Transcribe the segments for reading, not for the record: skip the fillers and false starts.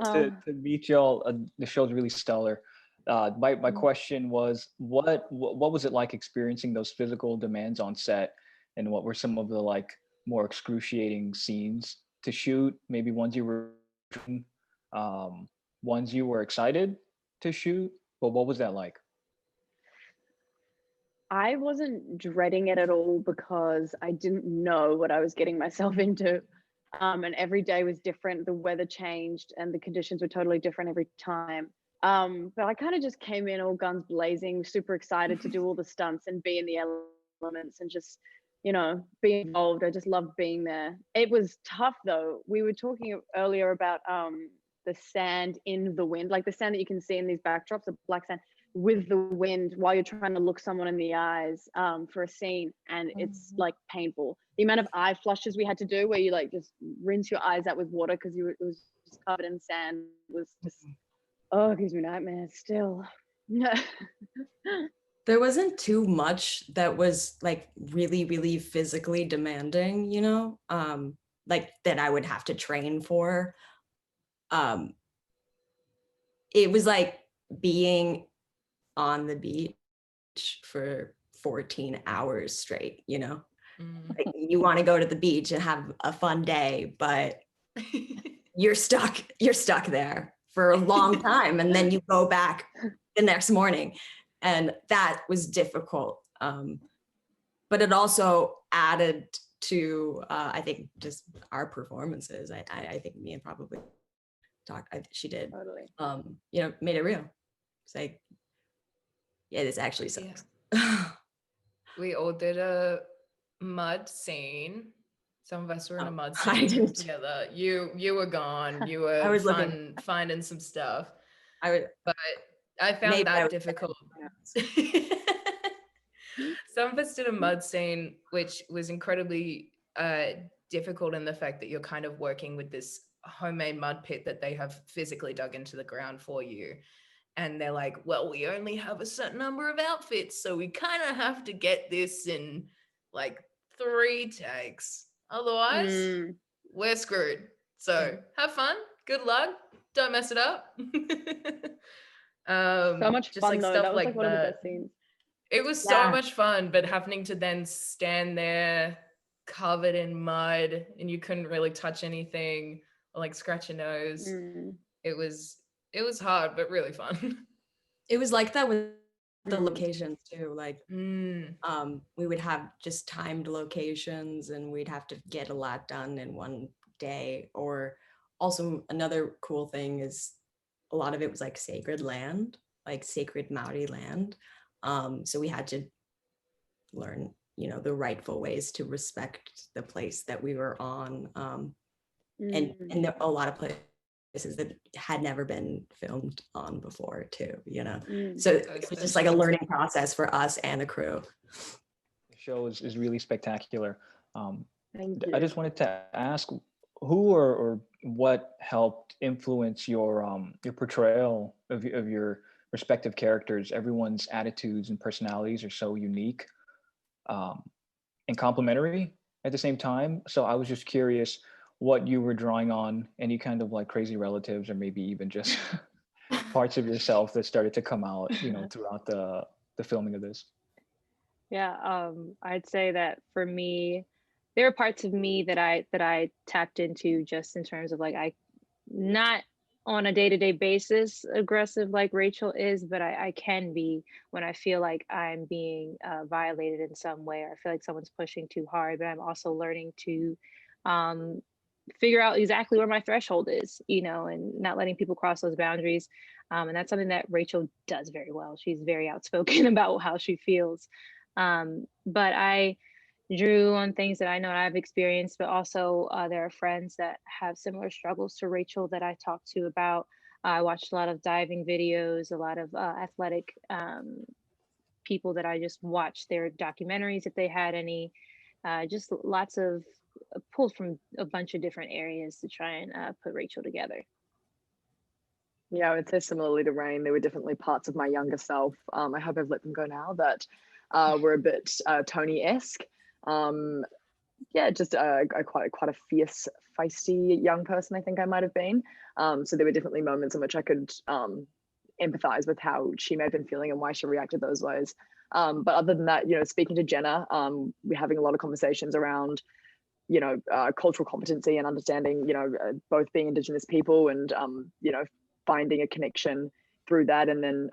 to meet y'all. The show's really stellar. My question was, what was it like experiencing those physical demands on set, and what were some of the like more excruciating scenes to shoot? Maybe ones you were, um, ones you were excited to shoot, but what was that like? I wasn't dreading it at all because I didn't know what I was getting myself into. And every day was different. The weather changed and the conditions were totally different every time. But I kind of just came in all guns blazing, super excited to do all the stunts and be in the elements and just, be involved. I just loved being there. It was tough though. We were talking earlier about the sand in the wind, like the sand that you can see in these backdrops, the black sand with the wind while you're trying to look someone in the eyes for a scene, and it's like painful. The amount of eye flushes we had to do where you like just rinse your eyes out with water because it was just covered in sand was just, oh, it gives me nightmares still. There wasn't too much that was like really, really physically demanding, like that I would have to train for. It was like being on the beach for 14 hours straight, Like you want to go to the beach and have a fun day, but you're stuck there for a long time, and then you go back the next morning, and that was difficult. But it also added to I think just our performances. I think me and probably she did totally. Made it real. It's like, yeah, this actually sucks. Yeah. We all did a mud scene. Some of us were in a mud scene together. You were gone. You were I was finding some stuff. But I found that difficult. Some of us did a mud scene, which was incredibly difficult in the fact that you're kind of working with this homemade mud pit that they have physically dug into the ground for you. And they're like, well, we only have a certain number of outfits, so we kind of have to get this in like 3 takes. Otherwise, we're screwed. So have fun. Good luck. Don't mess it up. So much just fun like though. stuff That was like one of the that. best scenes. It was so much fun, but having to then stand there covered in mud and you couldn't really touch anything or like scratch your nose. It was hard, but really fun. It was like that with the locations too. Like, we would have just timed locations and we'd have to get a lot done in one day. Or also another cool thing is a lot of it was like sacred land, like sacred Maori land. So we had to learn, the rightful ways to respect the place that we were on. And there are a lot of places that had never been filmed on before too, So it was just like a learning process for us and the crew. The show is really spectacular. Thank you. I just wanted to ask who or what helped influence your portrayal of your respective characters. Everyone's attitudes and personalities are so unique and complementary at the same time. So I was just curious what you were drawing on, any kind of like crazy relatives or maybe even just parts of yourself that started to come out, throughout the filming of this. Yeah, I'd say that for me, there are parts of me that I tapped into just in terms of like I not on a day-to-day basis aggressive like Rachel is, but I can be when I feel like I'm being violated in some way, or I feel like someone's pushing too hard. But I'm also learning to figure out exactly where my threshold is, and not letting people cross those boundaries. And that's something that Rachel does very well. She's very outspoken about how she feels. But I drew on things that I know I've experienced, but also there are friends that have similar struggles to Rachel that I talk to about. I watched a lot of diving videos, a lot of athletic people that I just watched their documentaries if they had any, just lots of pulled from a bunch of different areas to try and put Rachel together. Yeah, I would say similarly to Rain, there were definitely parts of my younger self. I hope I've let them go now, that were a bit Tony-esque. yeah, just quite a fierce, feisty young person, I think I might have been. So there were definitely moments in which I could empathize with how she may have been feeling and why she reacted those ways. But other than that, speaking to Jenna, we're having a lot of conversations around, cultural competency and understanding, both being Indigenous people and, finding a connection through that. And then,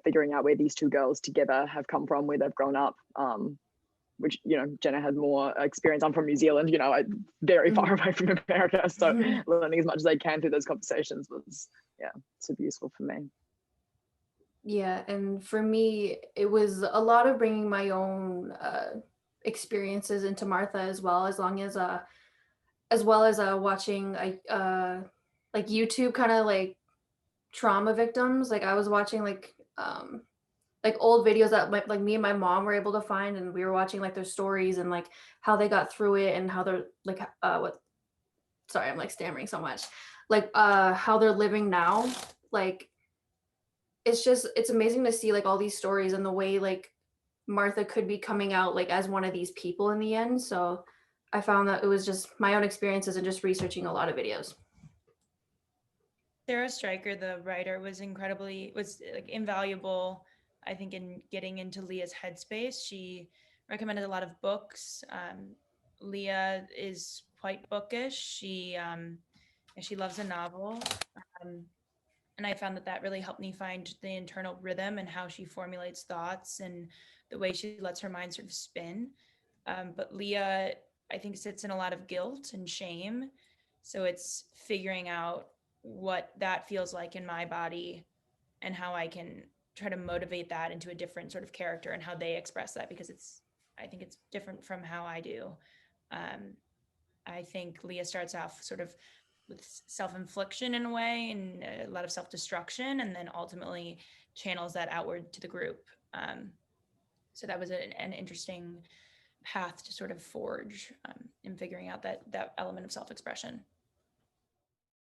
figuring out where these two girls together have come from, where they've grown up. Which, Jenna had more experience. I'm from New Zealand, very far away from America. So learning as much as I can through those conversations was, super useful for me. Yeah, and for me, it was a lot of bringing my own experiences into Martha as well, as well as watching like YouTube kind of like trauma victims. Like I was watching like old videos that like me and my mom were able to find, and we were watching like their stories and like how they got through it and how they're like what sorry, I'm like stammering so much. Like how they're living now. Like it's amazing to see like all these stories and the way like Martha could be coming out like as one of these people in the end. So I found that it was just my own experiences and just researching a lot of videos. Sarah Stryker, the writer, was like invaluable, I think, in getting into Leah's headspace. She recommended a lot of books. Leah is quite bookish. She loves a novel. And I found that really helped me find the internal rhythm and how she formulates thoughts and the way she lets her mind sort of spin. But Leah, I think, sits in a lot of guilt and shame. So it's figuring out what that feels like in my body and how I can try to motivate that into a different sort of character and how they express that, because I think it's different from how I do. I think Leah starts off sort of with self-infliction in a way and a lot of self-destruction, and then ultimately channels that outward to the group. So that was an interesting path to sort of forge in figuring out that element of self-expression.